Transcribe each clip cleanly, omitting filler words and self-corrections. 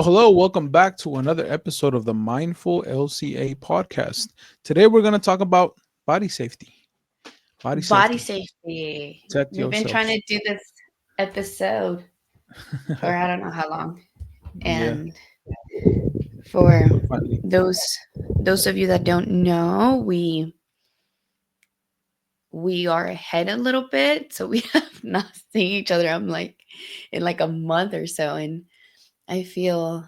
Hello. Welcome back to another episode of the Mindful LCA podcast. Today, we're going to talk about body safety. Body Body safety. safety. Protect We've been trying yourself. to do this episode for I don't know how long. Yeah, And for finally. those those of you that don't know, we are ahead a little bit. So we have not seen each other. I'm like in like a month or so. And I feel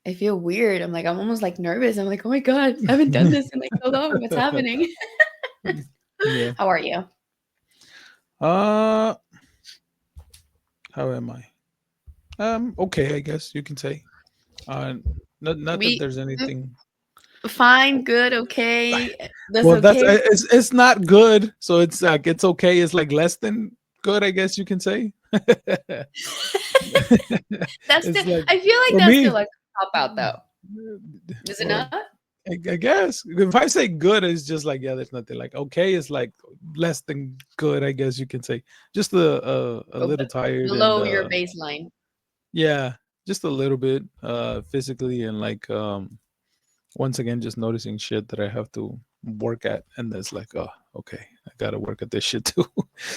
I feel weird. I'm almost like nervous. I'm like, oh my God, I haven't done this in like so long. What's happening? Yeah. How are you? Uh, how am I? Okay, I guess you can say. Uh, not that We there's anything. fine, good, okay. That's Well, that's okay. it's not good. So it's like it's okay. It's like less than good, I guess you can say. That's still, It's like I feel like for that's still me. like a cop out though. Is it Well, not? I guess if I say good, it's just like yeah, there's nothing. Like okay, is like less than good. I guess you can say just a Oh, little tired and below your baseline. yeah, just a little bit physically and like once again just noticing shit that I have to work at, and that's like oh okay, I gotta work at this shit too.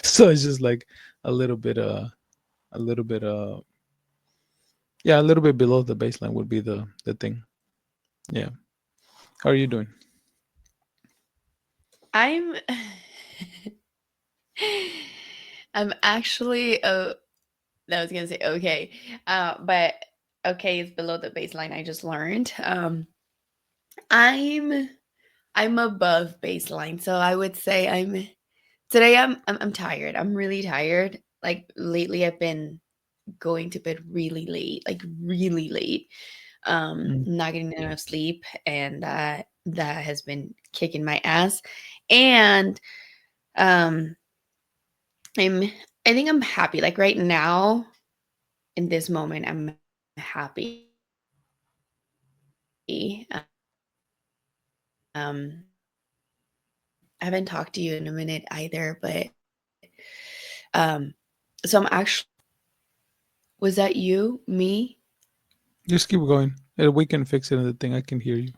So it's just like a little bit a little bit yeah, a little bit below the baseline would be the thing. Yeah. How are you doing? I'm I'm actually I was gonna say okay. But okay is below the baseline I just learned. I'm I'm above baseline. So I would say I'm tired. I'm really tired. Like lately I've been going to bed really late, like really late. Mm. Not getting enough sleep, and that has been kicking my ass. And um I'm I think I'm happy. Like right now, in this moment, I'm happy. I haven't talked to you in a minute either, but so I'm actually was that you, me, Just keep going. We can fix it in the thing. I can hear you.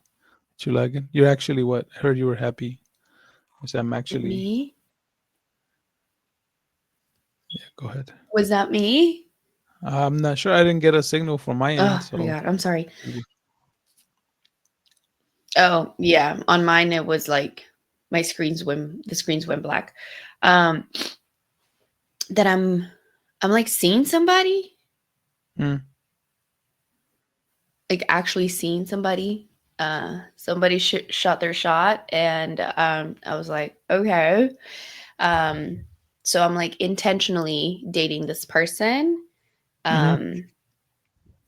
You lagging? You're actually what? I heard you were happy. I said I'm actually. me? Yeah, go ahead. Was that me? I'm not sure. I didn't get a signal from my end, Oh my so god, I'm sorry. maybe. Oh, yeah, on mine it was like the screens went black. Um, that I'm like seeing somebody, Mm, like actually seeing somebody. Somebody shot their shot, and I was like, okay. Um, so I'm like intentionally dating this person, mm-hmm. um,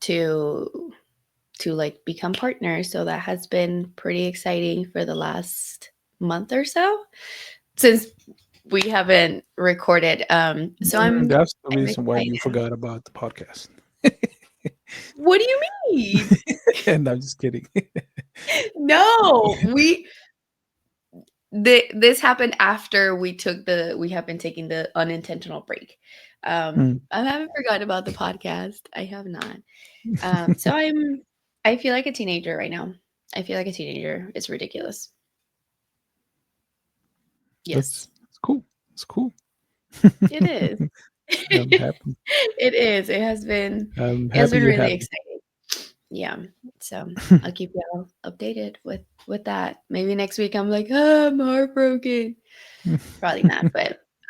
to like become partners. So that has been pretty exciting for the last month or so since we haven't recorded. So That's the I'm reason why you excited. forgot about the podcast. What do you mean? And I'm just kidding. No, this happened after we have been taking the unintentional break. Mm. I haven't forgotten about the podcast. I have not. So I feel like a teenager right now. I feel like a teenager. It's ridiculous. Yes, That's cool. That's cool. it is. I'm happy. It is. I'm It has happy been you're really happy. exciting. Yeah. So I'll keep y'all updated with that. Maybe next week I'm like, oh, I'm heartbroken. Probably not,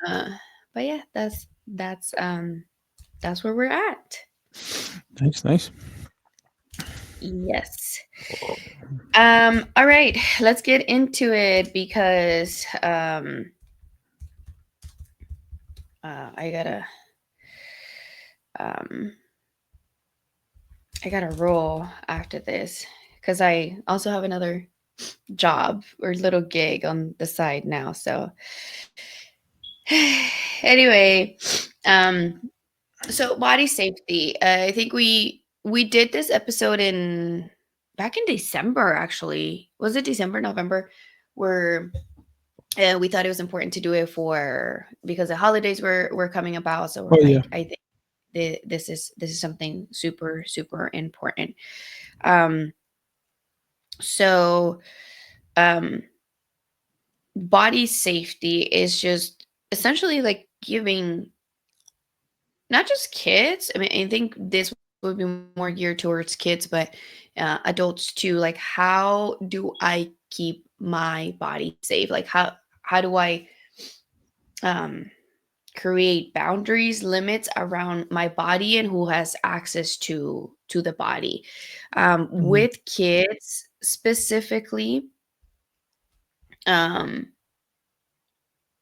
uh but yeah, that's where we're at. Nice, nice. Yes. All right, let's get into it because I gotta um I gotta roll after this because I also have another job or little gig on the side now. So anyway, um, so body safety. I think we did this episode in back in December. Actually, was it December, November? Where we thought it was important to do it for because the holidays were coming about. So we're Oh yeah. like, I think this is something super super important. um so um body safety is just essentially like giving not just kids. I mean, I think this would be more geared towards kids, but adults too. Like, how do I keep my body safe? Like, how do I um, create boundaries, limits around my body and who has access to the body? Mhm. With kids specifically, um,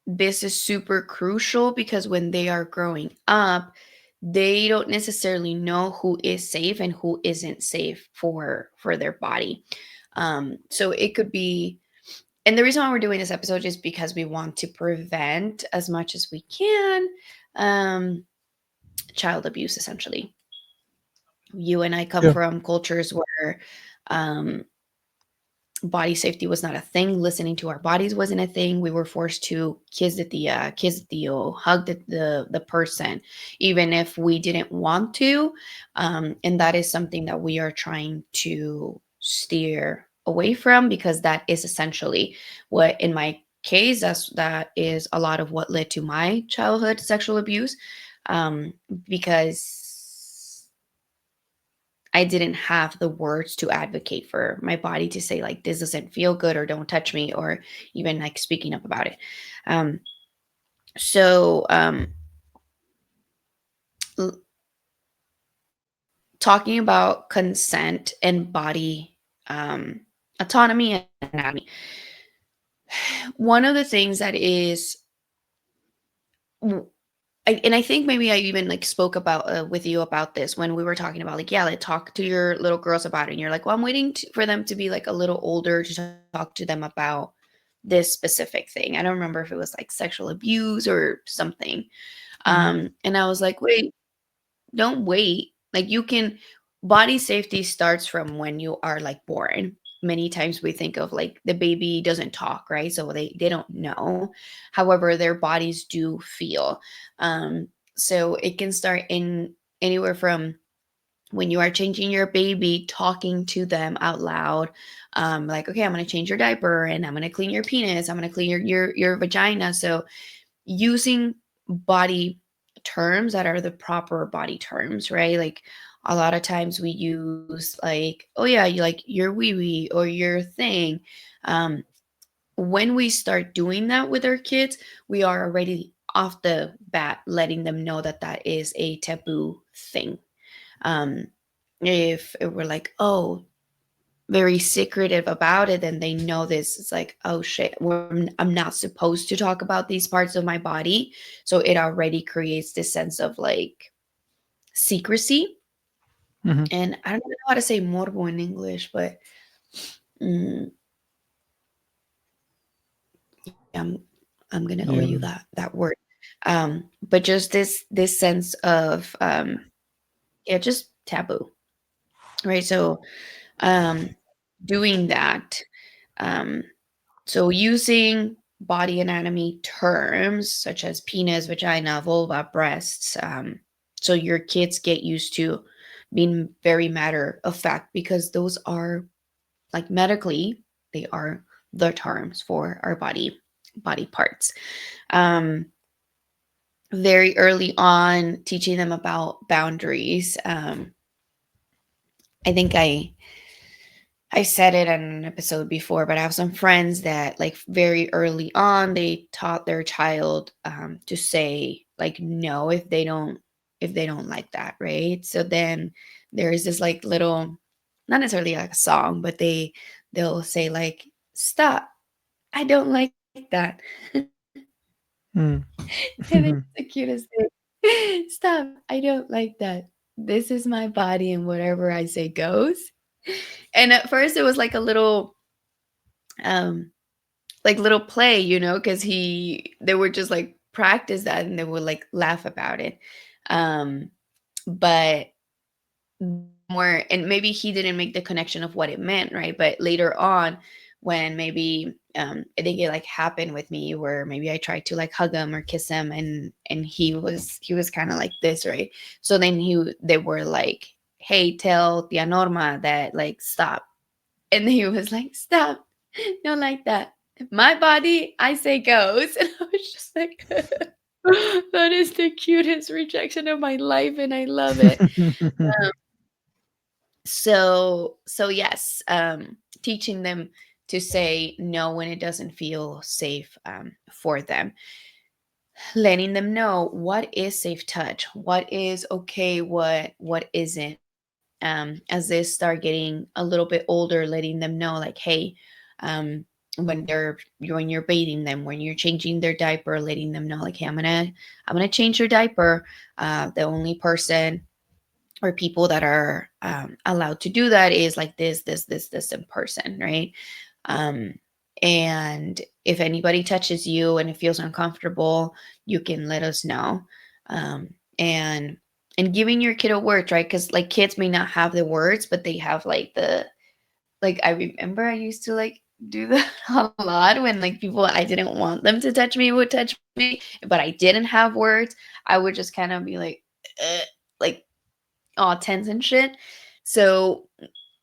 this is super crucial because when they are growing up, they don't necessarily know who is safe and who isn't safe for their body. So it could be, and the reason why we're doing this episode is because we want to prevent as much as we can um, child abuse. Essentially, you and I come Yeah. from cultures where um, body safety was not a thing. Listening to our bodies wasn't a thing. We were forced to kiss the Theo, hug the person, even if we didn't want to. And that is something that we are trying to steer away from, because that is essentially what, in my case, that is a lot of what led to my childhood sexual abuse. Um, because I didn't have the words to advocate for my body to say like this doesn't feel good or don't touch me, or even like speaking up about it. Um, so l- talking about consent and body autonomy and anatomy. One of the things that is and I think maybe I even like spoke about with you about this when we were talking about like, yeah, like talk to your little girls about it, and you're like, well, I'm waiting for them to be like a little older to talk to them about this specific thing. I don't remember if it was like sexual abuse or something. Mhm. And I was like, wait, don't wait. Like, you can, body safety starts from when you are like born. Many times we think of like the baby doesn't talk, right? So they don't know. However, their bodies do feel. Um, so it can start in anywhere from when you are changing your baby, talking to them out loud, like, okay, I'm going to change your diaper and I'm going to clean your penis, I'm going to clean your vagina. So using body terms that are the proper body terms, right? Like, a lot of times we use like, oh yeah, you like your wee wee or your thing. Um, when we start doing that with our kids, we are already off the bat letting them know that that is a taboo thing. Um, if we're like, oh, very secretive about it, then they know this. It's like, oh shit, I'm not supposed to talk about these parts of my body. So it already creates this sense of like secrecy. Mhm. And I don't even know how to say morbo in English, but mm, yeah, I'm gonna owe you Yeah. that word. But just this sense of yeah, just taboo, right? So um, doing that. Um, So, using body anatomy terms such as penis, vagina, vulva, breasts, so your kids get used to being very matter of fact, because those are like medically, they are the terms for our body parts. Um, very early on, teaching them about boundaries. I think I said it on an episode before, but I have some friends that like very early on they taught their child to say like no if they don't like that, right? So then there is this like little, not necessarily like a song, but they'll say like, stop, I don't like that. Mm. And it's the cutest thing. Stop, I don't like that. This is my body and whatever I say goes. And at first it was um like little play, because they were just like practice that and they would like laugh about it. Um, but more, and maybe he didn't make the connection of what it meant, right? But later on, when maybe I think it like happened with me where maybe I tried to like hug him or kiss him, and he was kind of like this, right? So then they were like, hey, tell tia Norma that like stop. And he was like, stop, not like that. My body, I say goes. And I was just like, that is the cutest rejection of my life, and I love it. Um, so yes, teaching them to say no when it doesn't feel safe for them, letting them know what is safe touch, what is okay, what isn't. As they start getting a little bit older, letting them know like, hey, um, when you're bathing them, when you're changing their diaper, letting them know like, hey, I'm gonna change your diaper. The only person or people that are allowed to do that is like this in person, right? um, and if anybody touches you and it feels uncomfortable, you can let us know. um, and giving your kid a word, right? Because like kids may not have the words, but they have like like I remember I used to like do that a lot when like people I didn't want them to touch me would touch me, but I didn't have words. I would just kind of be like, like all tense and shit. So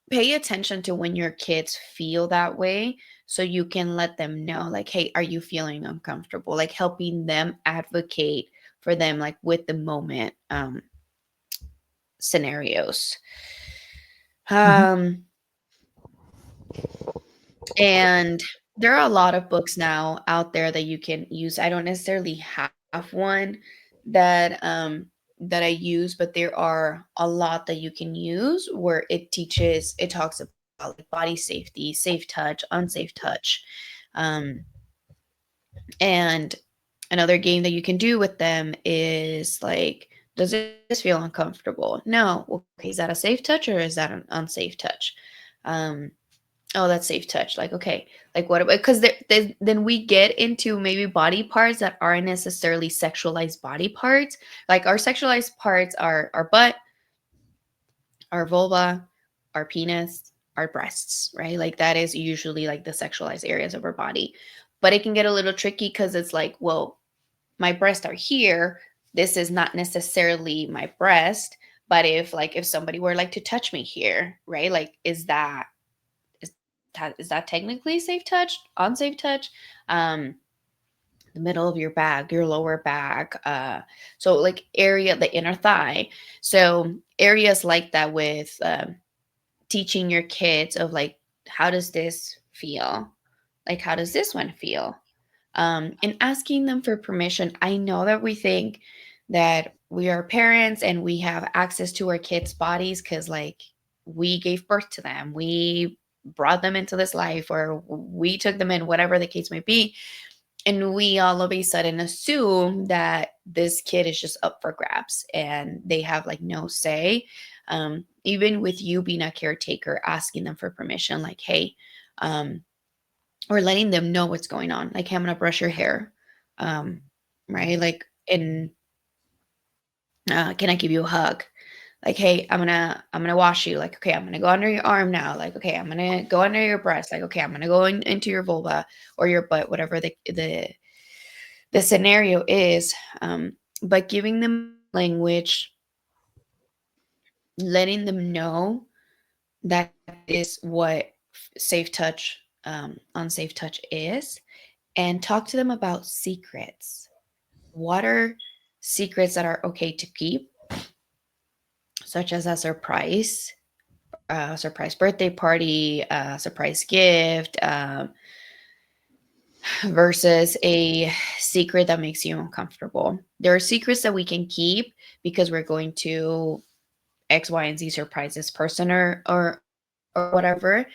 pay attention to when your kids feel that way, so you can let them know like, hey, are you feeling uncomfortable, like helping them advocate for them like with the moment scenarios. Mhm. um and there are a lot of books now out there that you can use. I don't necessarily have one that that I use, but there are a lot that you can use where it talks about like body safety, safe touch, unsafe touch. um and another game that you can do with them is like, does this feel uncomfortable? No. Okay, is that a safe touch or is that an unsafe touch? um Oh, that's safe touch. Like, okay, like what? Because then we get into maybe body parts that aren't necessarily sexualized body parts. Like our sexualized parts are our butt, our vulva, our penis, our breasts, right? Like that is usually like the sexualized areas of our body. But it can get a little tricky because it's like, well, my breasts are here. This is not necessarily my breast. But if somebody were like to touch me here, right? Like, is that technically safe touch, unsafe touch? um the middle of your back, your lower back, so like area, the inner thigh. So areas like that with teaching your kids of like, how does this feel, like how does this one feel, and asking them for permission. I know that we think that we are parents and we have access to our kids' bodies because, like, we gave birth to them, we brought them into this life, or we took them in, whatever the case may be. And we all of a sudden assume that this kid is just up for grabs and they have like no say. Even with you being a caretaker, asking them for permission, like, hey, um, or letting them know what's going on. Like, hey, I'm gonna brush your hair, um, right? Like, and can I give you a hug? Like, hey, I'm gonna wash you. Like, okay, I'm gonna go under your arm now. Like, okay, I'm gonna go under your breast. Like, okay, I'm gonna go into your vulva or your butt, whatever the scenario is. But giving them language, letting them know that is what safe touch, unsafe touch is, and talk to them about secrets. What are secrets that are okay to keep, such as a surprise birthday party, a surprise gift, versus a secret that makes you uncomfortable. There are secrets that we can keep because we're going to X, Y, and Z surprise this person or whatever.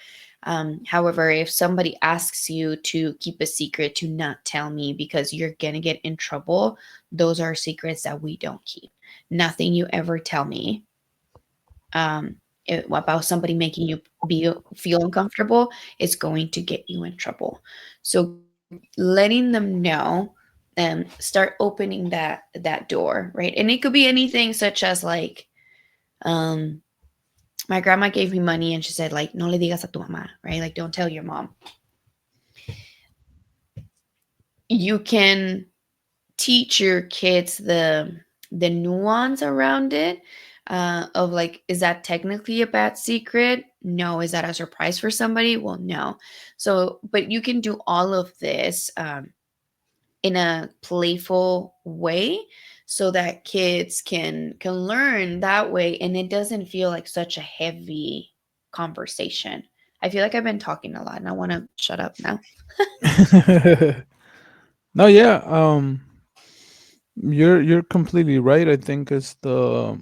However, if somebody asks you to keep a secret, to not tell me because you're gonna get in trouble, those are secrets that we don't keep. Nothing you ever tell me about somebody making you feel uncomfortable is going to get you in trouble. So letting them know, start opening that door, right? And it could be anything such as like, my grandma gave me money and she said like, no le digas a tu mamá, right? Like, don't tell your mom. you can teach your kids the nuance around it, of like, is that technically a bad secret? No. Is that a surprise for somebody? Well, no. So but you can do all of this in a playful way, so that kids can learn that way, and it doesn't feel like such a heavy conversation. I feel like I've been talking a lot and I want to shut up now. No, yeah. You're completely right. I think it's the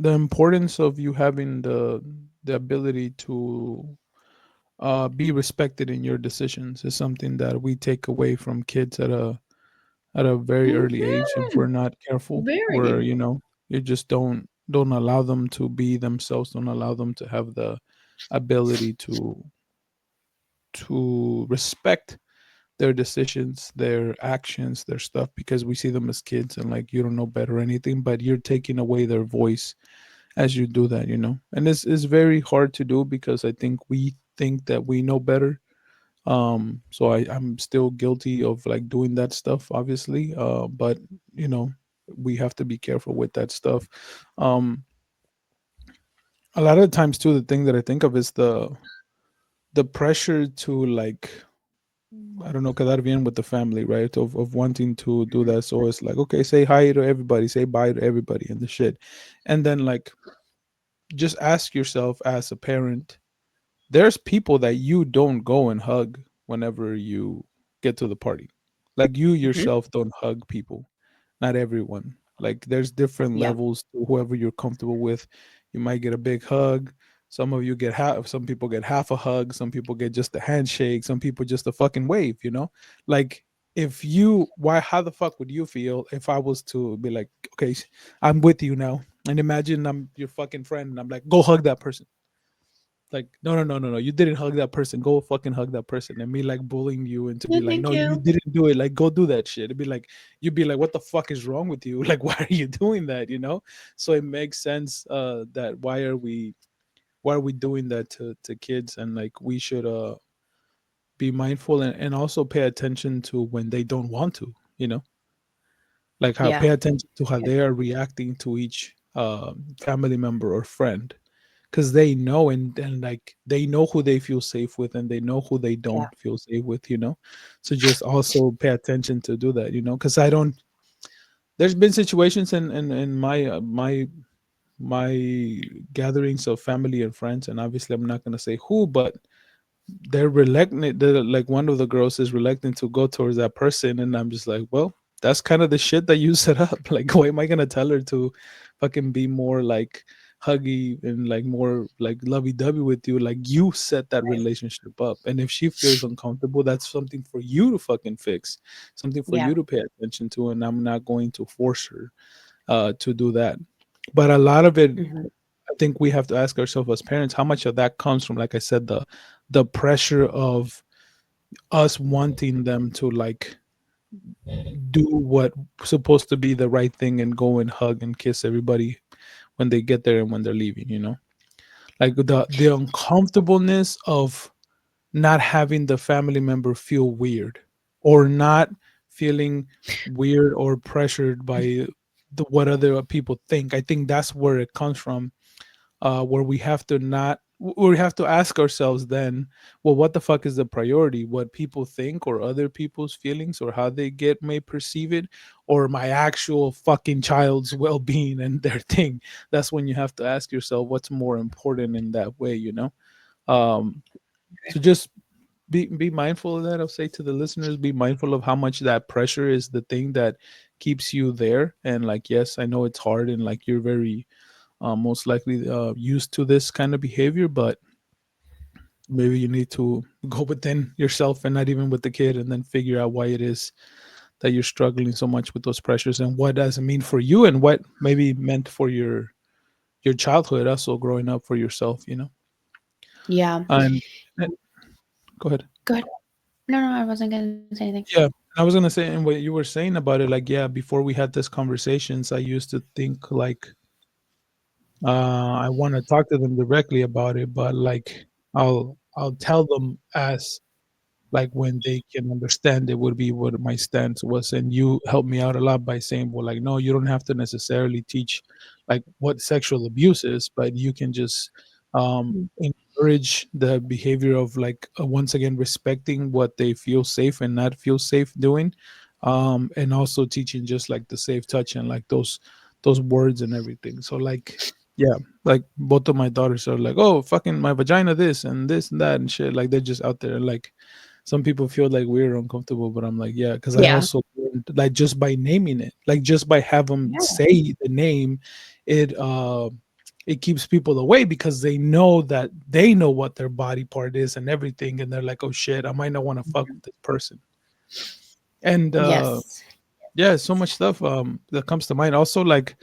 importance of you having the ability to be respected in your decisions is something that we take away from kids at a very early age if Mhm. we're not careful. Where Very. you just don't allow them to be themselves. Don't allow them to have the ability to respect their decisions, their actions, their stuff, because we see them as kids and like you don't know better or anything, but you're taking away their voice as you do that, And it's very hard to do because I think we think that we know better. So I'm still guilty of like doing that stuff, obviously. But you know, we have to be careful with that stuff. Um, a lot of times too, the thing that I think of is the pressure to like I don't know, quedar bien with the family, right? Of wanting to do that. So it's like, okay, say hi to everybody, say bye to everybody and the shit. And then like just ask yourself as a parent, there's people that you don't go and hug whenever you get to the party. Like you Mhm. yourself don't hug people, not everyone. Like there's different Yeah. levels to whoever you're comfortable with. You might get a big hug. Some of you get half. Some people get half a hug. Some people get just a handshake. Some people just a fucking wave. Like if you, why? How the fuck would you feel if I was to be like, okay, I'm with you now, and imagine I'm your fucking friend, and I'm like, go hug that person. Like, no, no, no, no, no. You didn't hug that person. Go fucking hug that person. And me like bullying you and to No, be like, thank no, you you. didn't do it. Like, go do that shit. It'd be like, you'd be like, what the fuck is wrong with you? Like, why are you doing that? So it makes sense that why are we doing that to kids? And like we should be mindful and also pay attention to when they don't want to, like how Yeah. pay attention to how they are reacting to each family member or friend because they know and like they know who they feel safe with and they know who they Yeah. don't feel safe with. So just also pay attention to do that, because I don't there's been situations in my gatherings of family and friends, and obviously I'm not going to say who, but they're reluctant. Like one of the girls is reluctant to go towards that person, and I'm just like, well, that's kind of the shit that you set up. Like, why am I gonna tell her to fucking be more like huggy and like more like lovey-dovey with you? Like you set that relationship up, and if she feels uncomfortable, that's something for you to fucking fix, something for Yeah. you to pay attention to, and I'm not going to force her to do that. But a lot of it, Mhm. I think we have to ask ourselves as parents, how much of that comes from, like I said, the pressure of us wanting them to like do what supposed to be the right thing and go and hug and kiss everybody when they get there and when they're leaving. Like the uncomfortableness of not having the family member feel weird or not feeling weird or pressured by what other people think. I think that's where it comes from, where we have to not we have to ask ourselves then, well, what the fuck is the priority? What people think or other people's feelings or how they get may perceive it, or my actual fucking child's well-being and their thing? That's when you have to ask yourself what's more important in that way. um so just be mindful of that. I'll say to the listeners, be mindful of how much that pressure is the thing that keeps you there. And like, yes, I know it's hard and like you're very most likely used to this kind of behavior, but maybe you need to go within yourself and not even with the kid and then figure out why it is that you're struggling so much with those pressures and what does it mean for you and what maybe meant for your childhood also growing up for yourself. Yeah. And go ahead. Good. No, no, I wasn't gonna say anything. Yeah, I was gonna say, and what you were saying about it, like, yeah, before we had this conversations, I used to think like, I want to talk to them directly about it, but like, I'll I'll tell them as like when they can understand it would be what my stance was. And you helped me out a lot by saying, well, like, no, you don't have to necessarily teach like what sexual abuse is, but you can just encourage the behavior of like once again respecting what they feel safe and not feel safe doing, and also teaching just like the safe touch and like those words and everything. So like, yeah, like both of my daughters are like, oh, fucking my vagina, this and that and shit. Like they're just out there. Like some people feel like weird or uncomfortable, but I'm like, yeah, because I Yeah. also learned, like just by naming it, like just by have them Yeah. say the name, it it keeps people away because they know that they know what their body part is and everything, and they're like, oh shit, I might not want to fuck with this person. And Yes. yeah, so much stuff that comes to mind. Also, like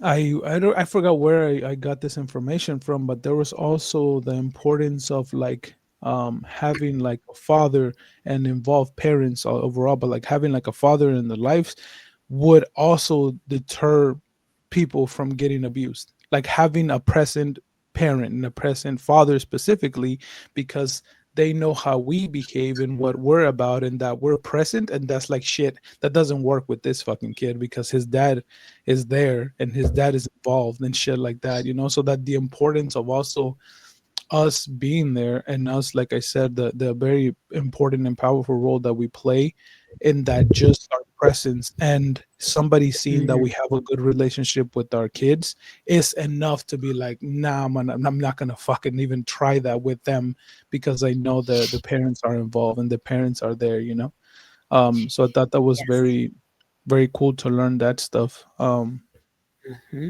I don't I forgot where I got this information from, but there was also the importance of like having like a father and involve parents overall, but like having like a father in their lives would also deter people from getting abused. Like having a present parent and a present father specifically, because they know how we behave and what we're about and that we're present, and that's like shit that doesn't work with this fucking kid because his dad is there and his dad is involved and shit like that, you know. So that the importance of also us being there and us, like I said, the very important and powerful role that we play in that, just our presence and somebody seeing that Mhm. we have a good relationship with our kids is enough to be like, nah, I'm not gonna fucking even try that with them because I know the parents are involved and the parents are there, you know. So I thought that was Yes. very cool to learn that stuff. Mhm.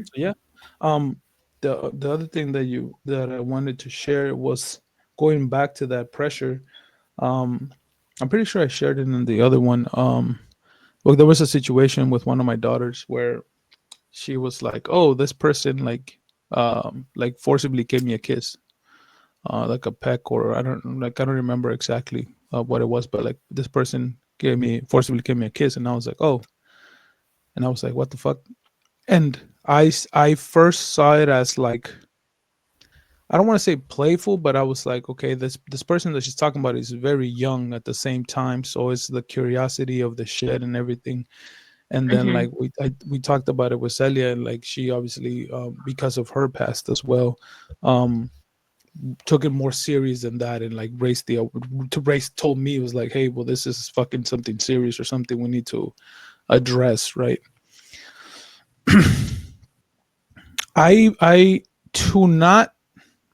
So yeah. Um, the other thing that I wanted to share was going back to that pressure. Um, I'm pretty sure I shared it in the other one. Well, there was a situation with one of my daughters where she was like, "Oh, this person like forcibly gave me a kiss, like a peck, or I don't remember exactly what it was, but like this person forcibly gave me a kiss, and I was like, oh, and I was like, what the fuck? And I first saw it as like, I don't want to say playful, but I was like, okay, this person that she's talking about is very young at the same time, so it's the curiosity of the shit and everything. And then Mhm. like we talked about it with Celia, and like she obviously because of her past as well, um, took it more serious than that, and like race told me, it was like, hey, well, this is fucking something serious or something we need to address, right? I to not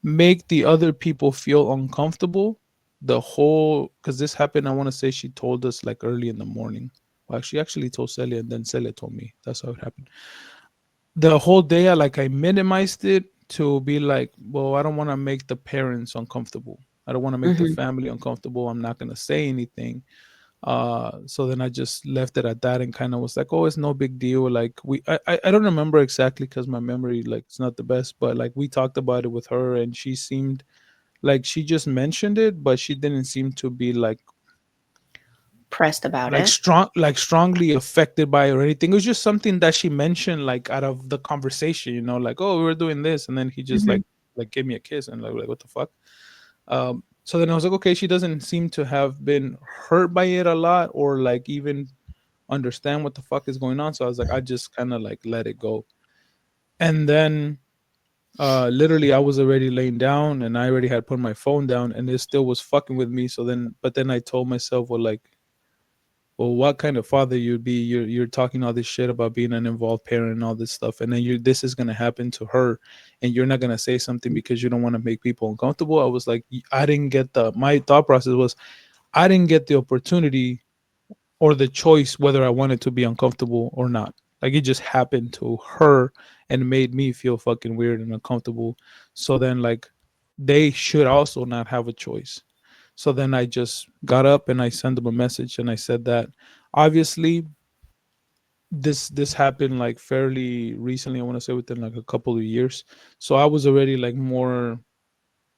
make the other people feel uncomfortable the whole, because this happened, I want to say she told us like early in the morning. Well, she actually told Celia and then Celia told me. That's how it happened. The whole day I minimized it to be like, well, I don't want to make the parents uncomfortable, I don't want to make the Mhm. family uncomfortable, I'm not going to say anything. So then I just left it at that and kind of was like, oh, it's no big deal. Like I don't remember exactly because my memory like it's not the best, but like we talked about it with her and she seemed like she just mentioned it, but she didn't seem to be Pressed about like it. strong like strongly affected by it or anything. It was just something that she mentioned like out of the conversation, you know, like, oh, we were doing this, and then he just Mhm. like gave me a kiss and like what the fuck. So then I was like, okay, she doesn't seem to have been hurt by it a lot or like even understand what the fuck is going on. So I was like, I just kind of like let it go. And then literally I was already laying down and I already had put my phone down and it still was fucking with me. So then but then I told myself, well, like, well, what kind of father you'd be? You're talking all this shit about being an involved parent and all this stuff, and then you this is gonna happen to her, and you're not gonna say something because you don't want to make people uncomfortable. I was like, I didn't get the my thought process was I didn't get the opportunity or the choice whether I wanted to be uncomfortable or not. Like it just happened to her and made me feel fucking weird and uncomfortable. So then like they should also not have a choice. So then I just got up and I sent them a message and I said that obviously this happened like fairly recently. I want to say within like a couple of years. So I was already like more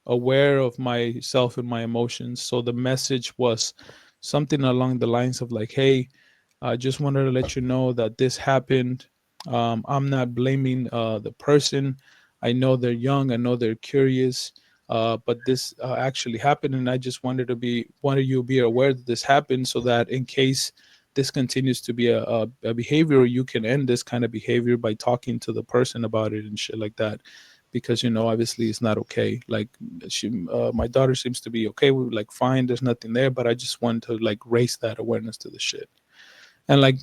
aware of myself and my emotions. So the message was something along the lines of like, hey, I just wanted to let you know that this happened. I'm not blaming the person. I know they're young. I know they're curious. but this actually happened, and I just wanted you to be aware that this happened, so that in case this continues to be a behavior, you can end this kind of behavior by talking to the person about it and shit like that, because obviously it's not okay. Like my daughter seems to be okay with, like, fine, there's nothing there, but I just want to like raise that awareness to the shit. And like,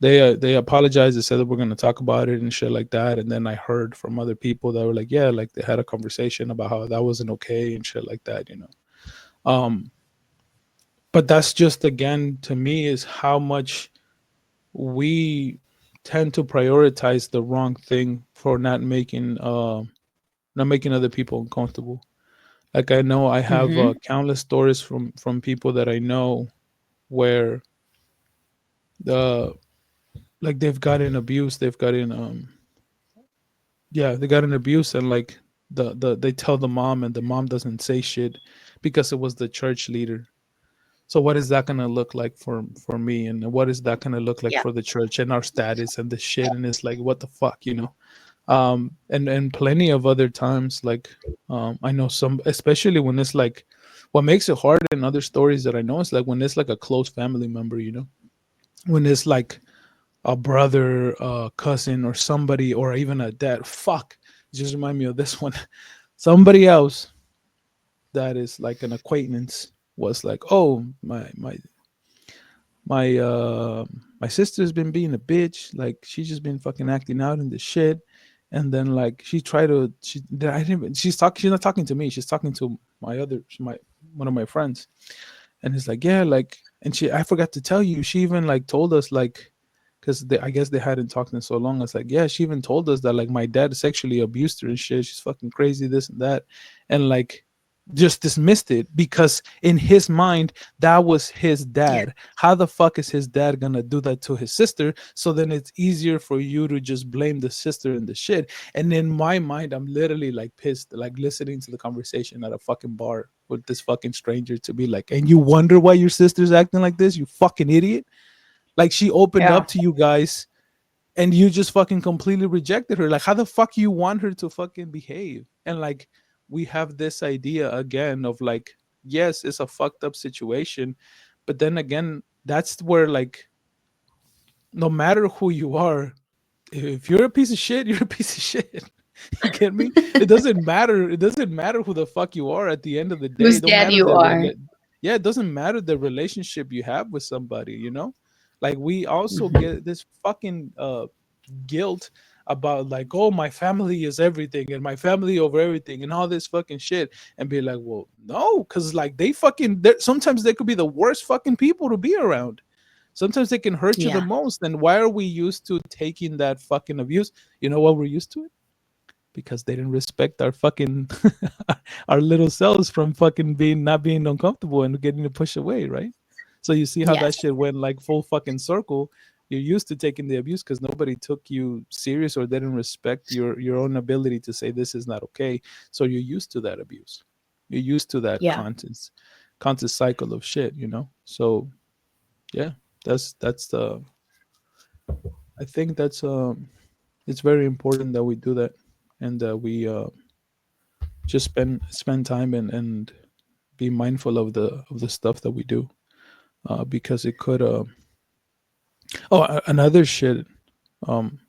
they apologized. They said that we're going to talk about it and shit like that. And then I heard from other people that were like, yeah, like they had a conversation about how that wasn't okay and shit like that. um but that's just, again, to me, is how much we tend to prioritize the wrong thing for not making other people uncomfortable. Like, I know I have Mm-hmm. countless stories from people that I know where the like they've gotten abused, they've gotten yeah, they got an abuse, and like they tell the mom, and the mom doesn't say shit because it was the church leader. So what is that gonna look like for me, and what is that gonna look like Yeah. for the church and our status and the shit? And it's like, what the fuck? And plenty of other times, like, I know some, especially when it's like, what makes it hard in other stories that I know is like when it's like a close family member, when it's like a brother, a cousin, or somebody, or even a dad. Fuck, just remind me of this one. Somebody else that is like an acquaintance was like, oh, my my sister's been being a bitch. Like, she's just been fucking acting out in the shit. And then like she tried to she I didn't even, she's not talking to me. She's talking to my one of my friends. And he's like, yeah, like, and I forgot to tell you, she even like told us, like, because I guess they hadn't talked in so long. It's like, yeah, she even told us that like my dad sexually abused her and shit. She's fucking crazy, this and that. And like, just dismissed it because in his mind that was his Yeah. dad. How the fuck is his dad gonna do that to his sister? So then it's easier for you to just blame the sister and the shit. And in my mind, I'm literally like pissed, like listening to the conversation at a fucking bar with this fucking stranger, to be like, and you wonder why your sister's acting like this, you fucking idiot. Like, she opened Yeah. up to you guys, and you just fucking completely rejected her. Like, how the fuck you want her to fucking behave? And like, we have this idea again of like, yes, it's a fucked up situation, but then again, that's where, like, no matter who you are, if you're a piece of shit, you're a piece of shit. You get me? It doesn't matter who the fuck you are. At the end of the day, Whose it don't dad matter you are. yeah, it doesn't matter the relationship you have with somebody. Like, we also Hmm. get this fucking guilt about like, oh, my family is everything, and my family over everything, and all this fucking shit. And be like, well, no, because like, sometimes they could be the worst fucking people to be around. Sometimes they can hurt you the Yeah. most. And why are we used to taking that fucking abuse? You know what we're used to? It because they didn't respect our fucking our little selves from fucking being not being uncomfortable and getting to push away, right? So you see how that Yes. shit went like full fucking circle. You're used to taking the abuse because nobody took you serious, or didn't respect your own ability to say this is not okay. So you're used to that abuse. You're used to that Yeah. constant cycle of shit. So yeah, that's the I think that's it's very important that we do that, and that we just spend time and be mindful of the stuff that we do, because it could another shit. um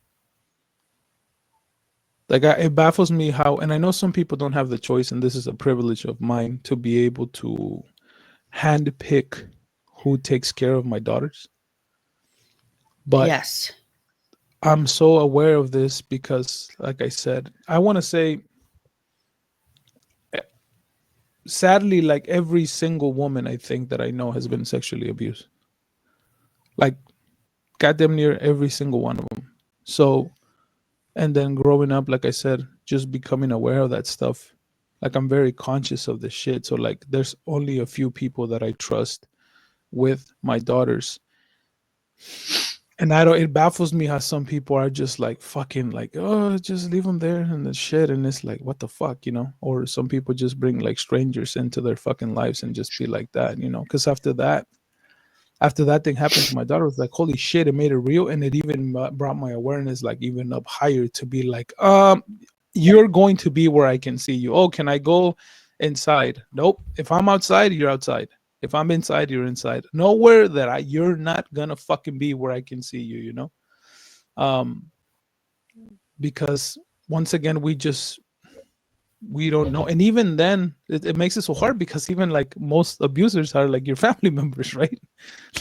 like, it baffles me how, and I know some people don't have the choice, and this is a privilege of mine to be able to hand pick who takes care of my daughters. But Yes. I'm so aware of this because, like I said, I want to say, eh, sadly, like, every single woman I think that I know has been sexually abused. Like, goddamn near every single one of them. So, and then growing up, like I said, just becoming aware of that stuff. Like, I'm very conscious of this shit. So like, there's only a few people that I trust with my daughters. And I don't, it baffles me how some people are just like fucking like, oh, just leave them there and the shit. And it's like, what the fuck? Or some people just bring like strangers into their fucking lives and just be like that. Cause after that thing happened to my daughter, it was like, holy shit, it made it real. And it even brought my awareness like even up higher to be like, you're going to be where I can see you. Oh, can I go inside? Nope. If I'm outside, you're outside. If I'm inside, you're inside. Nowhere that you're not gonna fucking be where I can see you, you know? Um, because once again, we don't know. And even then it makes it so hard because even like most abusers are like your family members, right?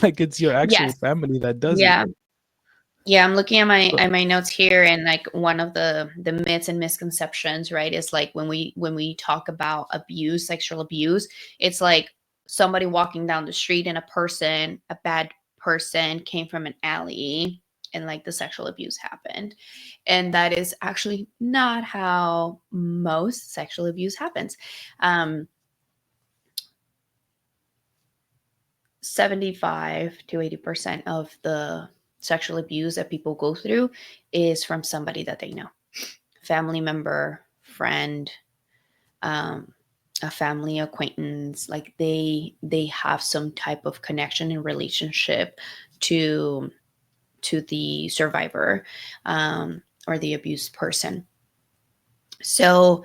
Like it's your actual Yes. family that does it. Yeah. Yeah, I'm looking So, at my notes here, and like one of the myths and misconceptions, right, is like when we talk about abuse, sexual abuse, it's like somebody walking down the street and a bad person came from an alley and like the sexual abuse happened. And that is actually not how most sexual abuse happens. Um 75 to 80% of the sexual abuse that people go through is from somebody that they know, family member, friend, um, a family acquaintance. Like they have some type of connection and relationship to the survivor, or the abused person. So,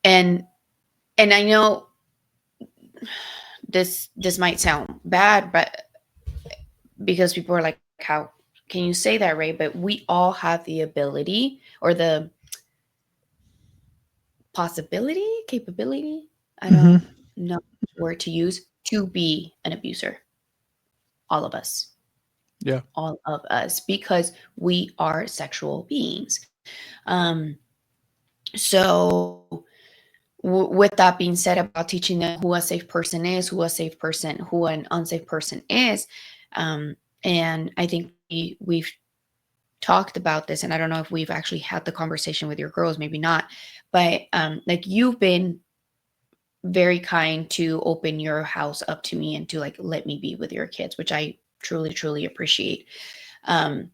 and and I know this might sound bad, but because people are like, how can you say that, Ray? But we all have the ability or the possibility, capability, I mhm, don't know what word to use, to be an abuser. All of us. yeah. All of us, because we are sexual beings. Um, so with that being said, about teaching them who a safe person is, who an unsafe person is, and I think we've talked about this, and I don't know if we've actually had the conversation with your girls, maybe not, but like you've been very kind to open your house up to me and to like let me be with your kids, which I truly appreciate. Um,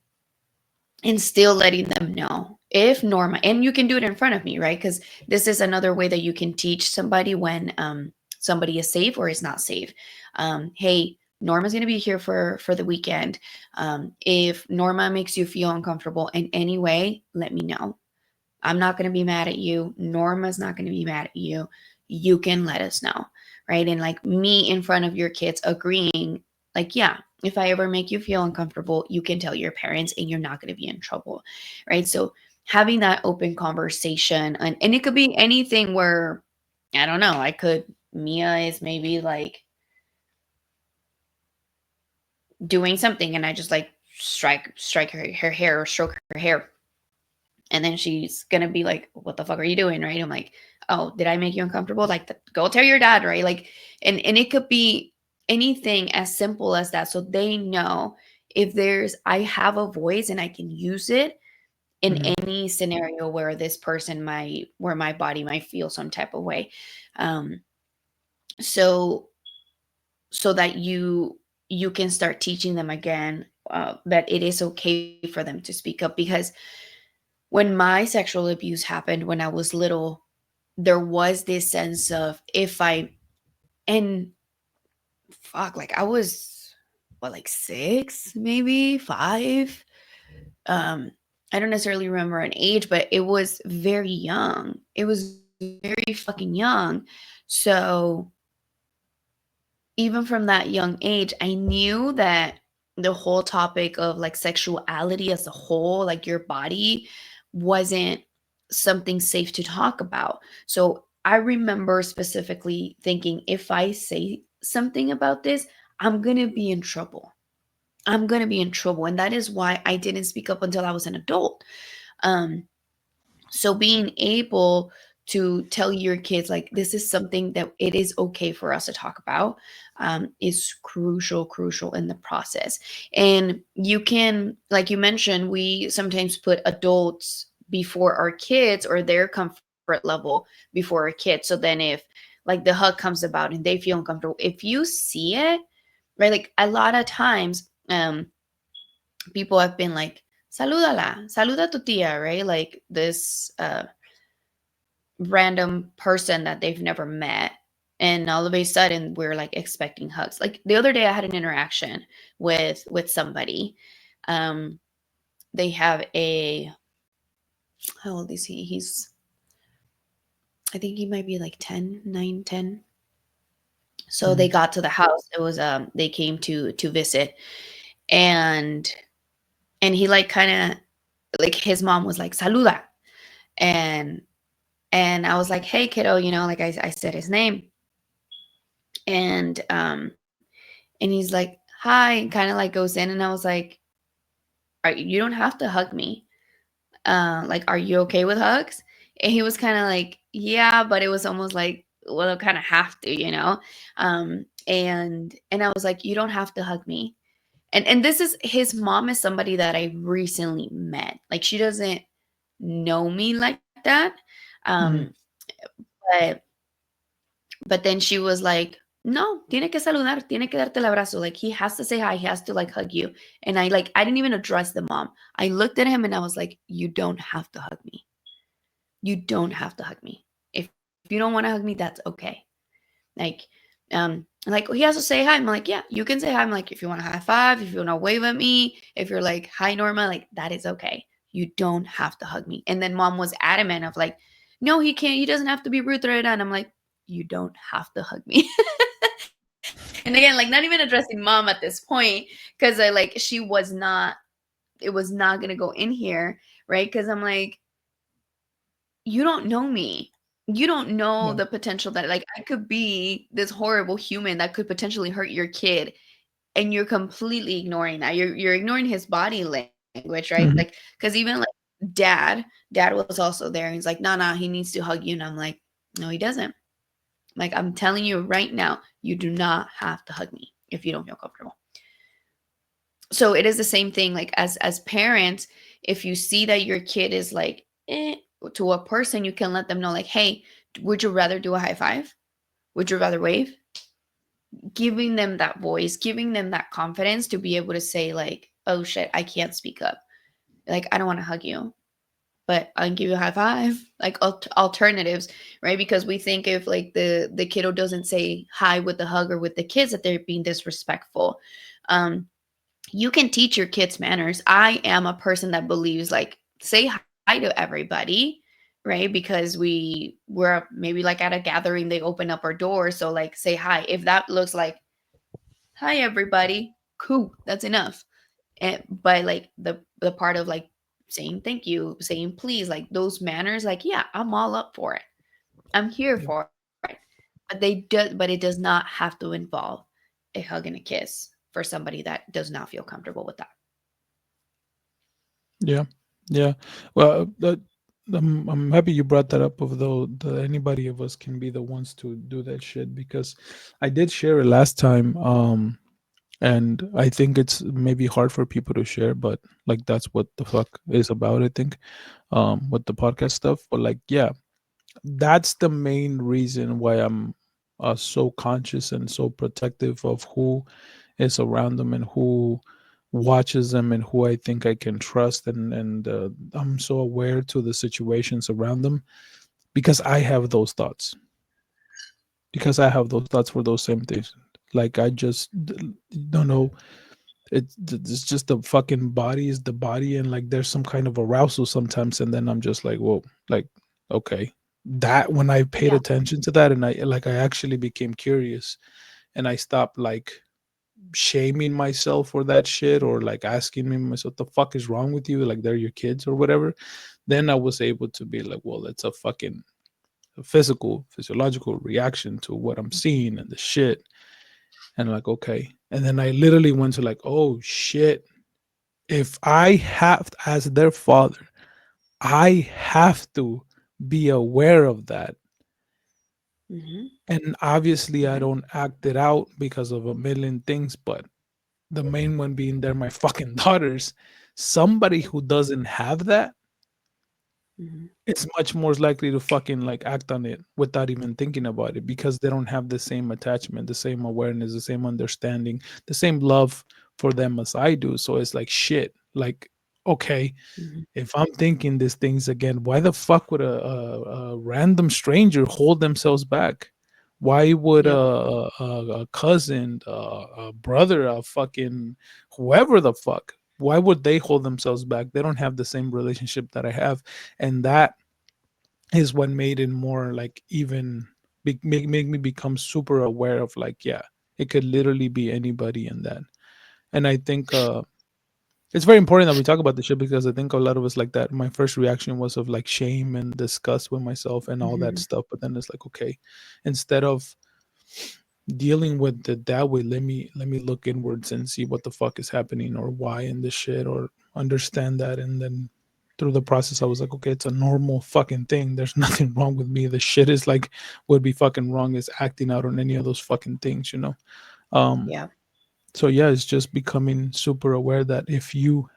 and still letting them know if Norma, and you can do it in front of me, right? Because this is another way that you can teach somebody when somebody is safe or is not safe. Hey, Norma's going to be here for the weekend. If Norma makes you feel uncomfortable in any way, let me know. I'm not going to be mad at you. Norma's not going to be mad at you. You can let us know, right? And like me in front of your kids agreeing, like, yeah, if I ever make you feel uncomfortable, you can tell your parents and you're not going to be in trouble, right? So having that open conversation, and it could be anything where, I don't know, Mia is maybe like doing something and I just like strike her hair or stroke her hair. And then she's gonna be like, "What the fuck are you doing?" Right? I'm like, "Oh, did I make you uncomfortable?" Like, go tell your dad, right? Like, and it could be anything as simple as that, so they know if there's I have a voice and I can use it in Mhm. any scenario where where my body might feel some type of way, um, so that you can start teaching them again, that it is okay for them to speak up, because when my sexual abuse happened when I was little, there was this sense of if I, and fuck, like I was what, like 6, maybe 5. Um, I don't necessarily remember an age, but it was very young. It was very fucking young. So even from that young age, I knew that the whole topic of like sexuality as a whole, like your body, wasn't something safe to talk about. So I remember specifically thinking, if I say something about this, I'm going to be in trouble. I'm going to be in trouble. And that is why I didn't speak up until I was an adult. Um, so being able to tell your kids like this is something that it is okay for us to talk about, is crucial in the process. And you can, like you mentioned, we sometimes put adults before our kids or their comfort level before our kids. So then if like the hug comes about and they feel uncomfortable, if you see it, right, like a lot of times, people have been like, saluda tu tia, right? Like this random person that they've never met. And all of a sudden we're like expecting hugs. Like the other day I had an interaction with somebody. Um they have a, how old is he? He's I think he might be like 10, 9, 10. So they Mhm. got to the house. It was they came to visit, and he like kind of, like, his mom was like saluda, and I was like, hey kiddo, like I said his name, and he's like hi, and kind of like goes in, and I was like, you don't have to hug me, like, are you okay with hugs? And he was kind of like, yeah, but it was almost like, well, I kind of have to, and I was like, you don't have to hug me. And this is, his mom is somebody that I recently met. Like, she doesn't know me like that. Um, Mhm. but then she was like, no, tiene que saludar, tiene que darte el abrazo. Like, he has to say hi, he has to like hug you. And I didn't even address the mom. I looked at him and I was like, you don't have to hug me. You don't have to hug me. If you don't want to hug me, that's okay. Like, like, he has to say hi. I'm like, yeah, you can say hi. I'm like, if you want to high five, if you want to wave at me, if you're like, hi Norma, like, that is okay. You don't have to hug me. And then mom was adamant of like, no, he can't. He doesn't have to be rude right now. And I'm like, you don't have to hug me. And again, like, not even addressing mom at this point, because I like, she was not. It was not gonna go in here, right? Because I'm like, you don't know me. You don't know Yeah. the potential that, like, I could be this horrible human that could potentially hurt your kid, and you're completely ignoring that. You're ignoring his body language, right? Like, Mhm. because even like dad was also there. And he's like, nah, he needs to hug you. And I'm like, no, he doesn't. Like, I'm telling you right now, you do not have to hug me if you don't feel comfortable. So it is the same thing, like, as parents, if you see that your kid is like, to a person, you can let them know, like, hey, would you rather do a high five? Would you rather wave? Giving them that voice, giving them that confidence to be able to say, like, oh shit, I can't speak up, like, I don't want to hug you, but I can give you a high five. Like, alternatives, right? Because we think if, like, the kiddo doesn't say hi with the hug or with the kids, that they're being disrespectful. um you can teach your kids manners. I am a person that believes, like, say hi to everybody, right? Because we're maybe like at a gathering, they open up our door, so like, say hi. If that looks like, hi everybody, cool, that's enough. But like, the part of like saying thank you, saying please, like those manners, like, yeah, I'm all up for it. I'm here Yeah. for it. But it does not have to involve a hug and a kiss for somebody that does not feel comfortable with that. Yeah. Yeah. Well, I'm happy you brought that up. Of though the anybody of us can be the ones to do that shit, because I did share it last time. And I think it's maybe hard for people to share, but like that's what the fuck is about. I think with the podcast stuff, but like yeah, that's the main reason why I'm so conscious and so protective of who is around them and who watches them and who I think I can trust, and I'm so aware to the situations around them, because I have those thoughts, because I have those thoughts for those same things. Like I just don't know, it's just the fucking body is the body, and like there's some kind of arousal sometimes, and then I'm just like, whoa, like okay, that when I paid Yeah. attention to that, and I actually became curious, and I stopped like shaming myself for that shit, or like asking me myself, what the fuck is wrong with you, like they're your kids or whatever. Then I was able to be like, well, it's a fucking physical physiological reaction to what I'm seeing and the shit, and like okay. And then I literally went to like, oh shit, if I have, as their father, I have to be aware of that. Mhm. And obviously, I Mhm. don't act it out because of a million things, but the main one being they're my fucking daughters. Somebody who doesn't have that, Mhm. it's much more likely to fucking like act on it without even thinking about it, because they don't have the same attachment, the same awareness, the same understanding, the same love for them as I do. So it's like shit. like okay, Mhm. if I'm thinking these things again, why the fuck would a random stranger hold themselves back? Why would Yep. a cousin, a brother, a fucking whoever the fuck? Why would they hold themselves back? They don't have the same relationship that I have, and that is what made it more like even make me become super aware of like, yeah, it could literally be anybody in that. And I think it's very important that we talk about this shit because I think a lot of us like that. My first reaction was of like shame and disgust with myself and all that Mhm. stuff. But then it's like, okay, instead of dealing with it that way, let me look inwards and see what the fuck is happening or why in this shit or understand that. And then through the process, I was like, okay, it's a normal fucking thing. There's nothing wrong with me. The shit is like would be fucking wrong is acting out on any of those fucking things, you know? Um, Yeah. so yeah, it's just becoming super aware that if you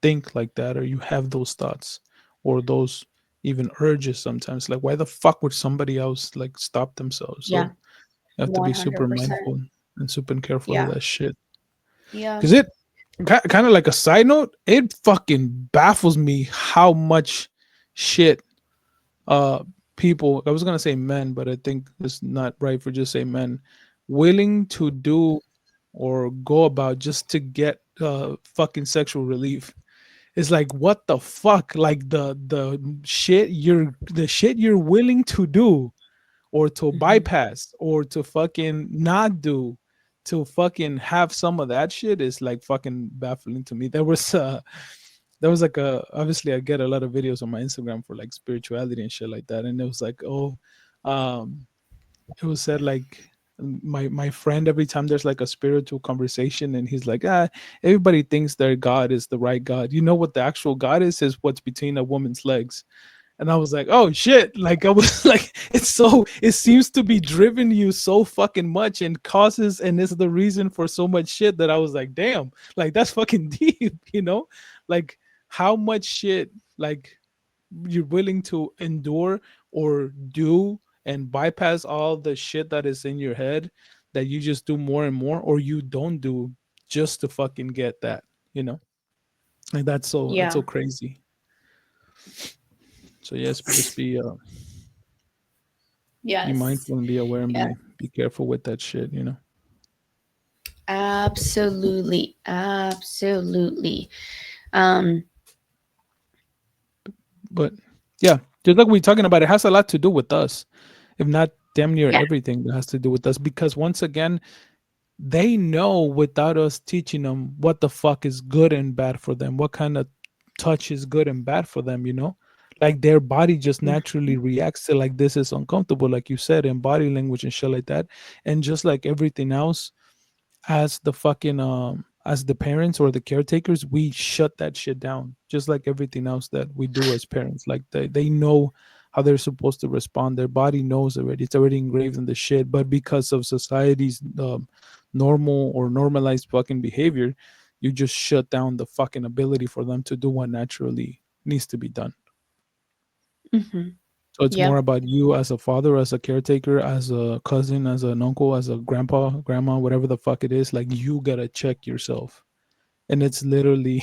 think like that or you have those thoughts or those even urges sometimes, like why the fuck would somebody else like stop themselves? Yeah. So you have to be super 100%. mindful and super careful of Yeah. that shit. Yeah. Cause it kind of like a side note, it fucking baffles me how much shit uh people, I was gonna say men, but I think it's not right for just say men, willing to do or go about just to get fucking sexual relief. It's like what the fuck? Like the shit you're willing to do or to Mhm. bypass or to fucking not do to fucking have some of that shit is like fucking baffling to me. There was like a obviously I get a lot of videos on my Instagram for like spirituality and shit like that, and it was like, oh, um it was said like my friend, every time there's like a spiritual conversation and he's like, everybody thinks their God is the right God. You know what the actual God is what's between a woman's legs. And I was like, oh shit. Like I was like, it seems to be driven you so fucking much and causes and is the reason for so much shit that I was like, damn, like that's fucking deep, you know? Like how much shit like you're willing to endure or do and bypass all the shit that is in your head that you just do more and more or you don't do just to fucking get that, you know? Like that's so Yeah. crazy. So yes, just be Yes. mindful and be aware and Yeah. be careful with that shit, you know. Absolutely. Absolutely. Um, But yeah, just like we're talking about, it has a lot to do with us, if not damn near yeah. everything that has to do with us. Because once again, they know without us teaching them what the fuck is good and bad for them, what kind of touch is good and bad for them, you know. Like their body just naturally Mhm. reacts to like this is uncomfortable, like you said, in body language and shit like that. And just like everything else, as the fucking as the parents or the caretakers, we shut that shit down just like everything else that we do as parents. Like they know how they're supposed to respond. Their body knows already, it's already engraved in the shit. But because of society's normal or normalized fucking behavior, you just shut down the fucking ability for them to do what naturally needs to be done. Mhm. So it's more Yep. about you as a father, as a caretaker, as a cousin, as an uncle, as a grandpa, grandma, whatever the fuck it is. Like you gotta check yourself, and it's literally,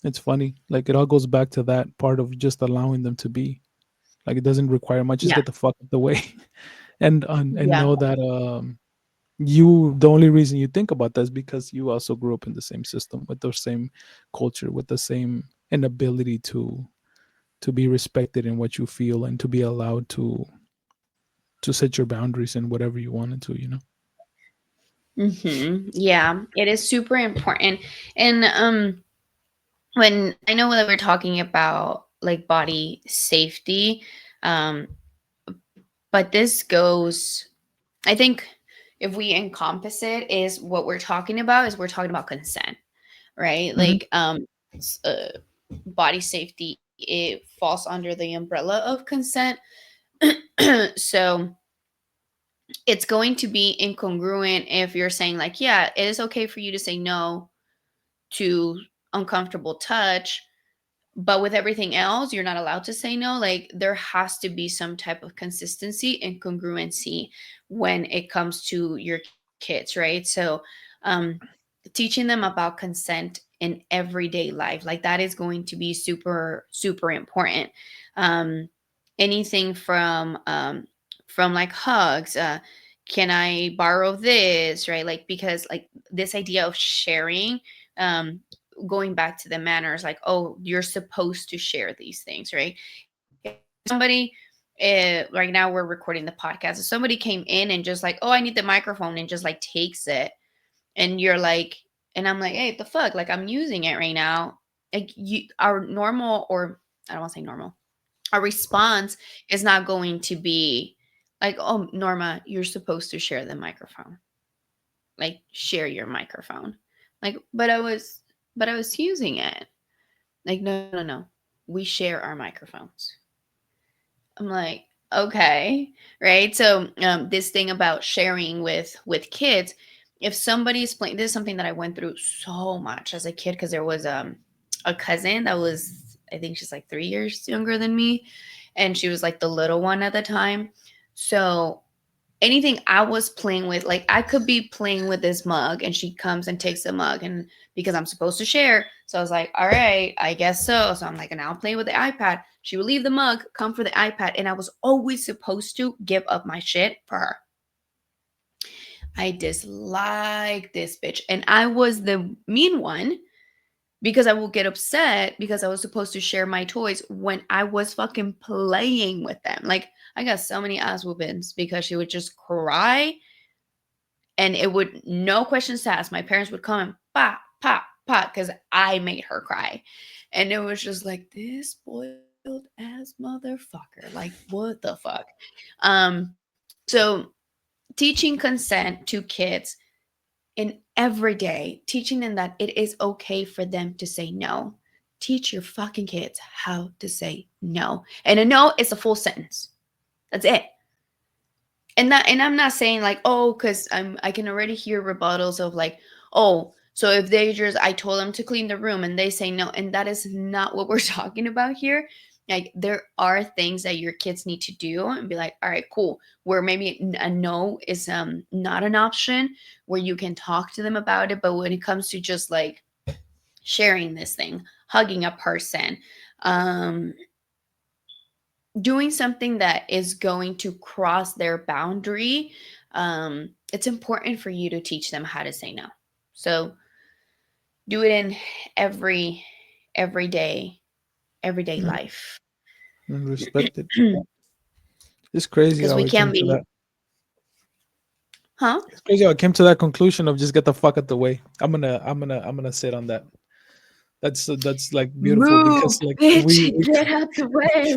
it's funny. Like it all goes back to that part of just allowing them to be. Like it doesn't require much. Just Yeah. get the fuck out the way, and Yeah. know that you the only reason you think about that is because you also grew up in the same system with the same culture, with the same inability to be respected in what you feel and to be allowed to set your boundaries and whatever you wanted to, you know. Yeah. It is super important. And when I know that we're talking about like body safety, um, but this goes, I think if we encompass it, is what we're talking about is we're talking about consent, right? Hmm. Like body safety, it falls under the umbrella of consent. So it's going to be incongruent if you're saying like, yeah, it is okay for you to say no to uncomfortable touch, but with everything else you're not allowed to say no. Like there has to be some type of consistency and congruency when it comes to your kids, right? So um teaching them about consent in everyday life, like that is going to be super super important. um Anything from like hugs, can I borrow this, right? Like because like this idea of sharing, um going back to the manners, like, oh, you're supposed to share these things, right? It's somebody right now we're recording the podcast. If somebody came in and just like, oh, I need the microphone and just like takes it, and you're like, and I'm like, hey, what the fuck? Like I'm using it right now. Like you, our normal, or I don't want to say normal, our response is not going to be like, oh, Norma, you're supposed to share the microphone. Like share your microphone. Like, but I was using it. Like, no, no, no. We share our microphones. I'm like, okay, right? So this thing about sharing with kids, if somebody's playing, this is something that I went through so much as a kid because there was a cousin that was, I think she's like 3 years younger than me, and she was like the little one at the time. So anything I was playing with, like I could be playing with this mug and she comes and takes the mug, and because I'm supposed to share. So I was like, all right, I guess so. So I'm like, and I'll play with the iPad. She would leave the mug, come for the iPad, and I was always supposed to give up my shit for her. I dislike this bitch. And I was the mean one because I will get upset because I was supposed to share my toys when I was fucking playing with them. Like I got so many ass whoopings because she would just cry, and it would no questions asked. My parents would come and pop, pop, pop because I made her cry. And it was just like this spoiled ass motherfucker. Like, what the fuck? So teaching consent to kids in every day, teaching them that it is okay for them to say no. Teach your fucking kids how to say no. And a no is a full sentence. That's it. And I'm not saying like, oh, because I can already hear rebuttals of like, oh, so if they just I told them to clean the room and they say no, and that is not what we're talking about here. Like there are things that your kids need to do and be like, all right, cool. Where maybe a no is not an option, where you can talk to them about it. But when it comes to just like sharing this thing, hugging a person, um, doing something that is going to cross their boundary, it's important for you to teach them how to say no. So do it in every everyday everyday Mm, life. and respect it. It's crazy Because how we I came can't to be, that. huh? It's crazy how I came to that conclusion of just get the fuck out the way. I'm gonna sit on that. That's like beautiful Move, because like bitch, we get out the way.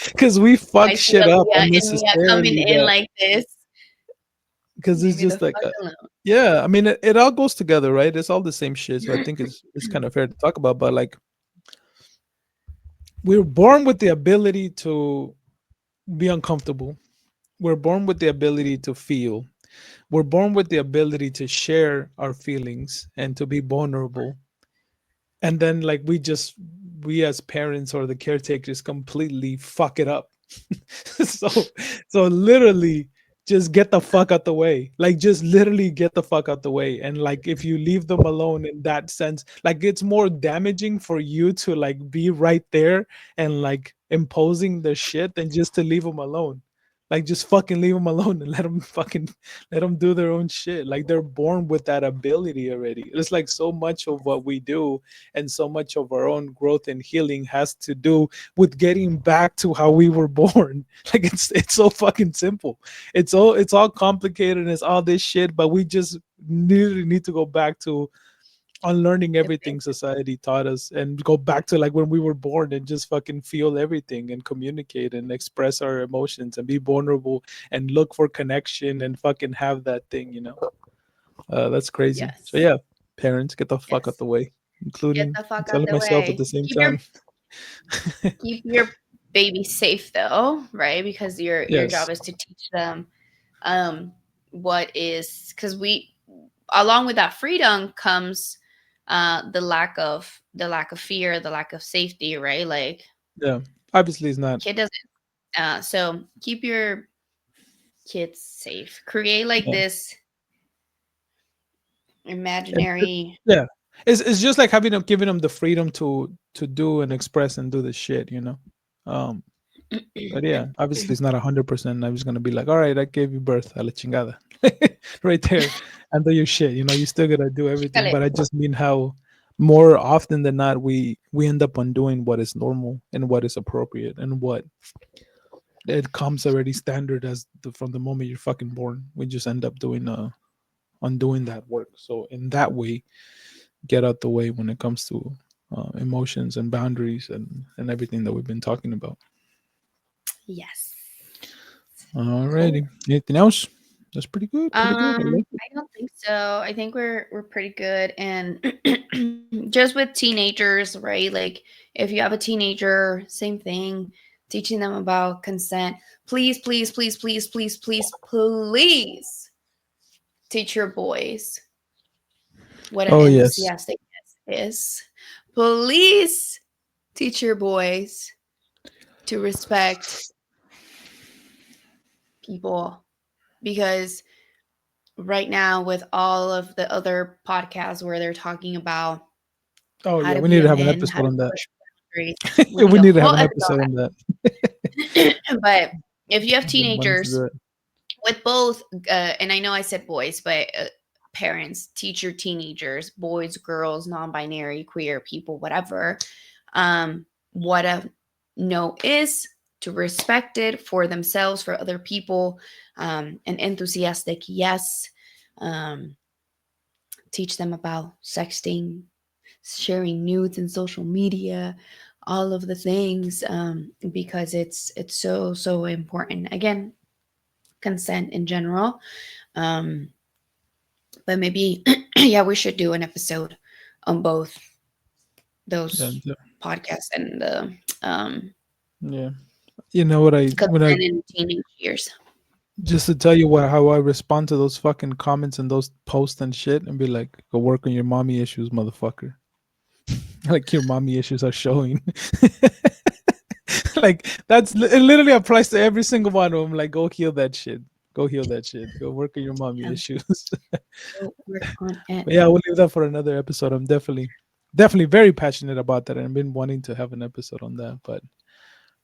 because we fuck I see shit up Aaliyah and Mia coming unnecessarily. in That like this. because Leave it's me the just like fuck alone. yeah. I mean, it all goes together, right? It's all the same shit. So I think it's kind of fair to talk about. But like we're born with the ability to be uncomfortable. We're born with the ability to feel. We're born with the ability to share our feelings and to be vulnerable. And then like we as parents or the caretakers completely fuck it up. so so literally just get the fuck out the way, like just literally get the fuck out the way. And like if you leave them alone in that sense, like it's more damaging for you to like be right there and like imposing the shit than just to leave them alone. Like just fucking leave them alone and let them do their own shit. Like they're born with that ability already. It's like so much of what we do and so much of our own growth and healing has to do with getting back to how we were born. Like it's so fucking simple. It's all complicated and it's all this shit, but we just need to go back to unlearning The everything basic. society taught us and go back to like when we were born and just fucking feel everything and communicate and express our emotions and be vulnerable and look for connection and fucking have that thing, that's crazy. So Yes. yeah, parents, get the fuck out Yes. the way, Get including the fuck out telling the myself at way. the same time. Keep your baby safe though, right? Because your Yes. job is to teach them um what is, because we, along with that freedom comes the lack of fear, the lack of safety, right? Like Yeah. Obviously, it's not. kid doesn't so keep your kids safe. Create like Yeah. this And imaginary. yeah. It's just like having them giving them the freedom to do and express and do the shit, Um, but yeah, obviously it's not 100%. I'm just gonna be like, all right, I gave you birth, a la chingada, right there, and do your shit. You still gotta do everything. Chale. But I just mean how more often than not, we end up undoing what is normal and what is appropriate and what it comes already standard as from the moment you're fucking born. We just end up doing undoing that work. So in that way, get out the way when it comes to emotions and boundaries and everything that we've been talking about. Yes. Cool. Alrighty. Anything else? That's pretty good. Pretty good. I like it. I don't think so. I think we're pretty good. And just with teenagers, right? Like if you have a teenager, same thing, teaching them about consent. Please, please, please, please, please, please, please teach your boys what an Oh yes. enthusiastic yes is. Please teach your boys to respect people, because right now with all of the other podcasts where they're talking about Oh how yeah. to We be need a to have an man, how episode to on that. push boundaries, we need We a need to have whole an episode episode on that. on that. But if you have I've been wanting to teenagers do it. with both, and I know I said boys, but parents, teach your teenagers, boys, girls, non-binary, queer people, whatever, what a no is, to respect it for themselves, for other people, an enthusiastic yes. Um, Teach them about sexting, sharing nudes in social media, all of the things, because it's so important. Again, consent in general. Um, but maybe yeah, we should do an episode on both those And podcasts and the yeah. You know what I when I consent in teenage years. just to tell you what how I respond to those fucking comments and those posts and shit and be like, go work on your mommy issues, motherfucker. Like your mommy issues are showing. Like it literally applies to every single one of them. Like go heal that shit. Go heal that shit. Go work on your mommy Yeah, issues. go work on it. But yeah, we'll leave that for another episode. I'm definitely very passionate about that and I've been wanting to have an episode on that. But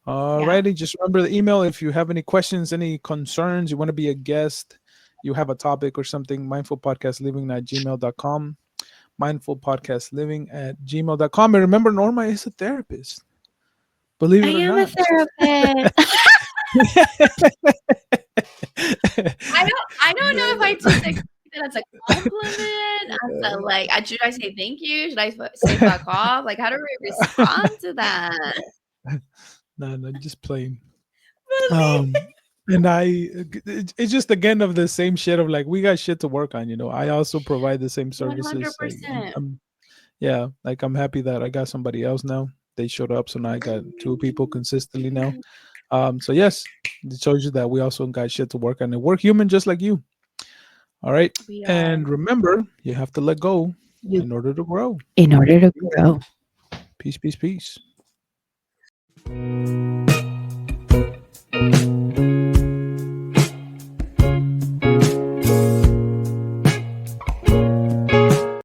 Yeah, alrighty, just remember the email if you have any questions, any concerns, you want to be a guest, you have a topic or something, mindfulpodcastliving@gmail.com. Mindfulpodcastliving@gmail.com. And remember, Norma is a therapist. Believe I it or am a not. therapist. I don't know if I took that as a compliment, as a like, should I say thank you? Should I say fuck off? Like, how do we respond to that? No, no, just plain. Believe Um, and it's just again of the same shit of like we got shit to work on. I also provide the same services. Like 100%. yeah, like I'm happy that I got somebody else now. They showed up, so now I got two people consistently now. So yes, it shows you that we also got shit to work on, and we're human just like you. All right, We are. and remember, you have to let go You in order to grow. in order to grow. Peace, peace, peace.